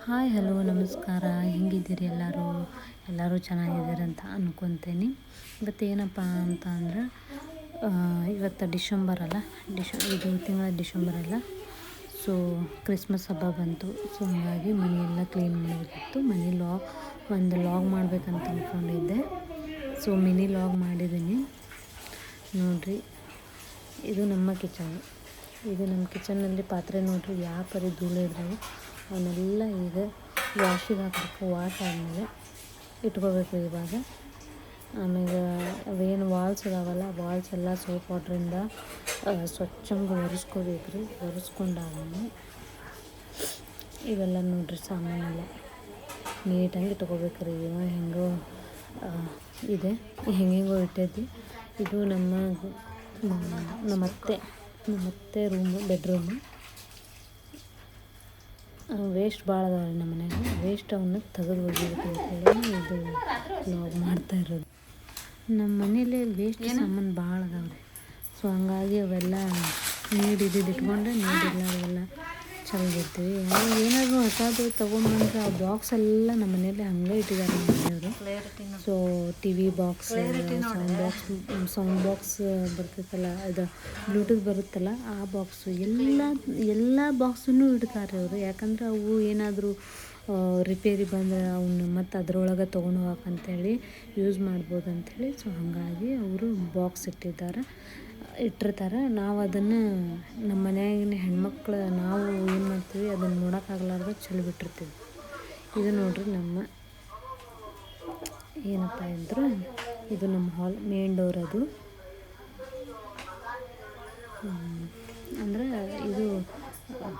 Hi hello ನಮಸ್ಕಾರ. ಹೆಂಗಿದ್ದೀರಿ ಎಲ್ಲರೂ ಚೆನ್ನಾಗಿದ್ದೀರಿ ಅಂತ ಅಂದ್ಕೊತೀನಿ. ಇವತ್ತು ಏನಪ್ಪ ಅಂತ ಅಂದ್ರೆ ಇವತ್ತು ಡಿಸೆಂಬರ್ ಅಲ್ಲ, ಇದು ತಿಂಗಳ ಡಿಸೆಂಬರ್ ಅಲ್ಲ. ಸೊ ಕ್ರಿಸ್ಮಸ್ ಹಬ್ಬ ಬಂತು. ಸೊ ಹಾಗಾಗಿ ಮನೆಯೆಲ್ಲ ಕ್ಲೀನ್ ಮಾಡಬೇಕಿತ್ತು. ಒಂದು ಲಾಗ್ ಮಾಡಬೇಕಂತ ಅಂದ್ಕೊಂಡಿದ್ದೆ. ಸೊ ಮಿನಿ ಲಾಗ್ ಮಾಡಿದ್ದೀನಿ ನೋಡಿರಿ. ಇದು ನಮ್ಮ ಕಿಚನ್. ಇದು ನಮ್ಮ ಕಿಚನ್ನಲ್ಲಿ ಪಾತ್ರೆ ನೋಡಿರಿ ಯಾವ ಪರಿ ಧೂಳು ಇದ್ದಾವೆ. ಅವನ್ನೆಲ್ಲ ಈಗ ವಾಶಿಗೆ ಹಾಕಬೇಕು. ವಾಶ್ ಆದಮೇಲೆ ಇಟ್ಕೋಬೇಕು. ಇವಾಗ ಆಮೇಲೆ ಅವೇನು ವಾಲ್ಸ್ ಇದಾವಲ್ಲ, ವಾಲ್ಸ್ ಎಲ್ಲ ಸೋಪ್ ವಾಟ್ರಿಂದ ಸ್ವಚ್ಛಂಗೆ ಒರೆಸ್ಕೋಬೇಕು ರೀ. ಒರೆಸ್ಕೊಂಡಾದ್ಮೇಲೆ ಇವೆಲ್ಲ ನೋಡಿರಿ ಸಾಮಾನೆಲ್ಲ ನೀಟಾಗಿ ಇಟ್ಕೋಬೇಕು ರೀ. ಇವಾಗ ಹೆಂಗೋ ಇದೆ, ಹೆಂಗೆಂಗೋ ಇಟ್ಟಿದ್ವಿ. ಇದು ನಮ್ಮತ್ತೆ ರೂಮು, ಬೆಡ್ರೂಮು. ವೇಸ್ಟ್ ಭಾಳ ಅದಾವೆ ನಮ್ಮ ಮನೆಯಾಗ. ವೇಸ್ಟ್ ಅವನ್ನ ತೆಗೆದು ಹೋಗಿಬೇಕು ಅಂತೇಳಿ ಇದು ಲಾಗ್ ಮಾಡ್ತಾಯಿರೋದು. ನಮ್ಮ ಮನೇಲಿ ವೇಸ್ಟ್ ಸಾಮಾನು ಭಾಳ ಅದಾವೆ ರೀ. ಸೊ ಹಂಗಾಗಿ ಅವೆಲ್ಲ ಇಟ್ಕೊಂಡು ನೀಡಿಲ್ಲ ಅವೆಲ್ಲ ಚೆಲ್ದಿರ್ತೀವಿ. ಏನಾದರೂ ಹೊಸದು ತೊಗೊಂಬಂದ್ರೆ ಆ ಬಾಕ್ಸ್ ಎಲ್ಲ ನಮ್ಮ ಮನೇಲಿ ಹಂಗೆ ಇಟ್ಟಿದ್ದಾರೆ ನಮ್ಮ ಮನೆಯವರು. So TV box, sound box ಬರ್ತೈತಲ್ಲ, ಅದು ಬ್ಲೂಟೂತ್ ಬರುತ್ತಲ್ಲ, ಆ ಬಾಕ್ಸು ಎಲ್ಲ ಬಾಕ್ಸನ್ನು ಇಡ್ತಾರೆ ಅವರು. ಯಾಕಂದ್ರೆ ಅವು ಏನಾದರೂ ರಿಪೇರಿ ಬಂದರೆ ಅವನ್ನ ಮತ್ತು ಅದರೊಳಗೆ ತೊಗೊಂಡು ಹೋಗಕ್ಕಂತೇಳಿ ಯೂಸ್ ಮಾಡ್ಬೋದು ಅಂಥೇಳಿ. ಸೊ ಹಾಗಾಗಿ ಅವರು ಬಾಕ್ಸ್ ಇಟ್ಟಿರ್ತಾರೆ. ನಾವು ಅದನ್ನು ನಮ್ಮ ಮನೆಯಾಗಿನ ಹೆಣ್ಮಕ್ಳು ನಾವು ಏನು ಮಾಡ್ತೀವಿ, ಅದನ್ನು ನೋಡೋಕ್ಕಾಗಲಾರ್ದು ಚೆಲ್ಬಿಟ್ಟಿರ್ತೀವಿ. ಇದು ನೋಡಿರಿ ನಮ್ಮ ಏನಪ್ಪ ಅಂದ್ರೆ ಇದು ನಮ್ಮ ಹಾಲ್, ಮೇನ್ ಡೋರ್. ಅದು ಅಂದರೆ ಇದು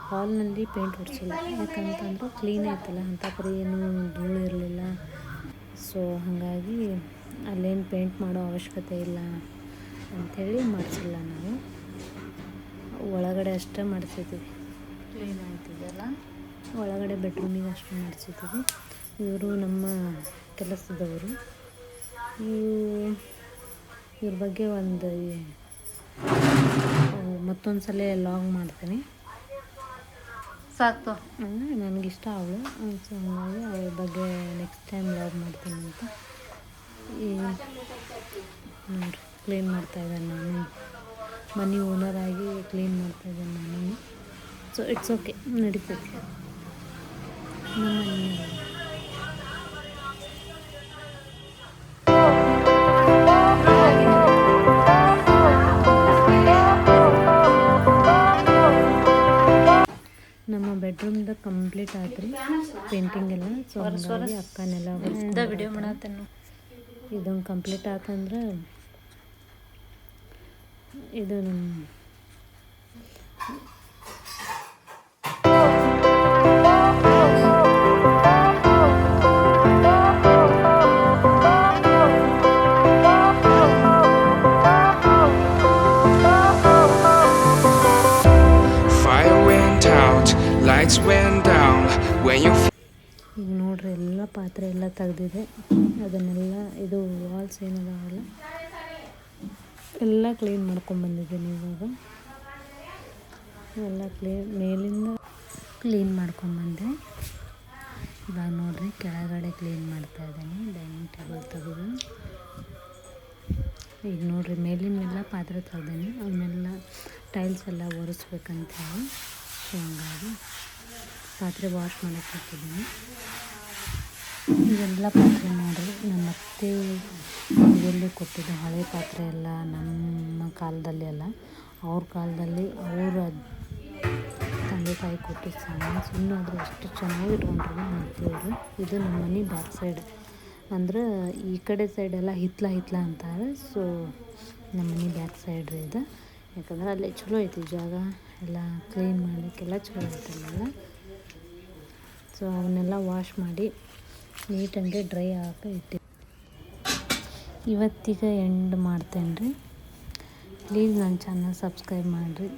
ಹಾಲ್ನಲ್ಲಿ ಪೇಂಟ್ ಹೊಡಿಸಿಲ್ಲ. ಯಾಕಂತಂದ್ರೆ ಕ್ಲೀನ್ ಆಯ್ತಲ್ಲ, ಅಂಥ ಪರಿ ಏನು ಧೂಳು ಇರಲಿಲ್ಲ. ಸೊ ಹಾಗಾಗಿ ಅಲ್ಲೇನು ಪೇಂಟ್ ಮಾಡೋ ಅವಶ್ಯಕತೆ ಇಲ್ಲ ಅಂಥೇಳಿ ಮಾಡಿಸಿಲ್ಲ. ನಾವು ಒಳಗಡೆ ಅಷ್ಟೇ ಮಾಡಿಸಿದ್ದೀವಿ. ಕ್ಲೀನ್ ಆಯ್ತಿದೆಯಲ್ಲ, ಒಳಗಡೆ ಬೆಡ್ರೂಮಿಗೆ ಅಷ್ಟೇ ಮಾಡಿಸಿದ್ದೀವಿ. ಇವರು ನಮ್ಮ ಕೆಲಸದವರು. ಇವ್ರ ಬಗ್ಗೆ ಮತ್ತೊಂದು ಸಲ ಲಾಗ್ ಮಾಡ್ತೀನಿ. ಸಾಕು, ನನಗಿಷ್ಟ ಅವಳು. ಸೊ ಹಂಗಾಗಿ ಅವಳ ಬಗ್ಗೆ ನೆಕ್ಸ್ಟ್ ಟೈಮ್ ಲಾಗ್ ಮಾಡ್ತೀನಿ ಅಂತ. ನೋಡಿರಿ, ಕ್ಲೀನ್ ಮಾಡ್ತಾಯಿದ್ದಾನೆ. ನಾನು ಮನೆ ಓನರಾಗಿ ಕ್ಲೀನ್ ಮಾಡ್ತಾಯಿದ್ದಾನೆ ನಾನು. ಸೊ ಇಟ್ಸ್ ಓಕೆ, ನಡೀತೈತಿ. ನಮ್ಮ ಬೆಡ್ರೂಮ್ದು ಕಂಪ್ಲೀಟ್ ಆಯ್ತು, ಪೇಂಟಿಂಗ್ ಎಲ್ಲ. ಸೊ ಹಾಗಾಗಿ ಅಕ್ಕನೆಲ್ಲ ವಿಡಿಯೋ ಮಾಡತ್ತೇನು. ಇದೊಂದು ಕಂಪ್ಲೀಟ್ ಆತಂದ್ರೆ ಇದು ನಮ್ಮ ಈಗ ನೋಡ್ರಿ, ಎಲ್ಲ ಪಾತ್ರೆ ಎಲ್ಲ ತೆಗ್ದಿದೆ. ಅದನ್ನೆಲ್ಲ ಇದು ವಾಲ್ಸ್ ಏನದಾವಲ್ಲ ಎಲ್ಲ ಕ್ಲೀನ್ ಮಾಡ್ಕೊಂಬಂದಿದ್ದೀನಿ. ಇವಾಗ ಎಲ್ಲ ಮೇಲಿಂದ ಕ್ಲೀನ್ ಮಾಡ್ಕೊಂಬಂದೆ. ಇವಾಗ ನೋಡ್ರಿ, ಕೆಳಗಡೆ ಕ್ಲೀನ್ ಮಾಡ್ತಾಯಿದ್ದೀನಿ. ಡೈನಿಂಗ್ ಟೇಬಲ್ ತೆಗೆದು ಈಗ ನೋಡ್ರಿ, ಮೇಲಿನೆಲ್ಲ ಪಾತ್ರೆ ತೆಗ್ದೀನಿ. ಅವನ್ನೆಲ್ಲ ಟೈಲ್ಸ್ ಎಲ್ಲ ಒರೆಸ್ಬೇಕಂತ ಹೇಳಿ. ಸೊ ಹಂಗಾಗಿ ಪಾತ್ರೆ ವಾಶ್ ಮಾಡೋಕ್ಕೆ ಹಾಕಿದ್ದೀನಿ. ಇವೆಲ್ಲ ಪಾತ್ರೆ ನೋಡ್ರಿ, ನಮ್ಮ ಅತ್ತೆ ಇದರಲ್ಲಿ ಕೊಟ್ಟಿದ್ದು ಹಳೆ ಪಾತ್ರೆ ಎಲ್ಲ. ನಮ್ಮ ಕಾಲದಲ್ಲಿ ಅಲ್ಲ, ಅವ್ರ ಕಾಲದಲ್ಲಿ ಅವರ ತಂದೆ ತಾಯಿ ಕೊಟ್ಟಿದ್ದು ಸಾಮಾನು. ಸುಮ್ಮನಾದರೂ ಅಷ್ಟು ಚೆನ್ನಾಗಿ ಇಟ್ಕೊಂಡ್ರು ನಮ್ಮ ಅತ್ತೆಯವರು. ಇದು ನಮ್ಮ ಮನೆ ಬ್ಯಾಕ್ ಸೈಡ್, ಅಂದ್ರೆ ಈ ಕಡೆ ಸೈಡೆಲ್ಲ ಹಿತ್ಲ ಅಂತಾರೆ. ಸೊ ನಮ್ಮ ಮನೆ ಬ್ಯಾಕ್ ಸೈಡ್ ರೀ ಇದು. ಯಾಕಂದ್ರೆ ಅಲ್ಲೇ ಚಲೋ ಐತಿ ಜಾಗ, ಎಲ್ಲ ಕ್ಲೀನ್ ಮಾಡಲಿಕ್ಕೆಲ್ಲ ಚಲೋ ಐತಲ್ಲ. ಸೊ ಅವನ್ನೆಲ್ಲ ವಾಶ್ ಮಾಡಿ ನೀಟಾಗಿ ಡ್ರೈ ಹಾಕಿ ಇಟ್ಟು ಇವತ್ತಿಗೆ ಎಂಡ್ ಮಾಡ್ತೇನೆ ರೀ. ಪ್ಲೀಸ್ ನನ್ನ ಚಾನಲ್ ಸಬ್ಸ್ಕ್ರೈಬ್ ಮಾಡಿರಿ,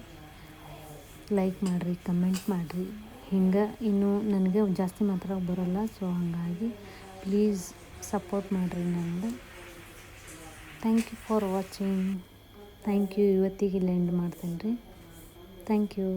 ಲೈಕ್ ಮಾಡಿರಿ, ಕಮೆಂಟ್ ಮಾಡಿರಿ. ಹಿಂಗೆ ಇನ್ನೂ ನನಗೆ ಜಾಸ್ತಿ ಮಾತ್ರ ಬರೋಲ್ಲ. ಸೊ ಹಾಗಾಗಿ ಪ್ಲೀಸ್ ಸಪೋರ್ಟ್ ಮಾಡಿರಿ ನನಗೆ. Thank you for watching. Thank you. ಇವತ್ತಿಗೆ ಇಲ್ಲಿ ಎಂಡ್ ಮಾಡ್ತೇನೆ ರೀ. Thank you.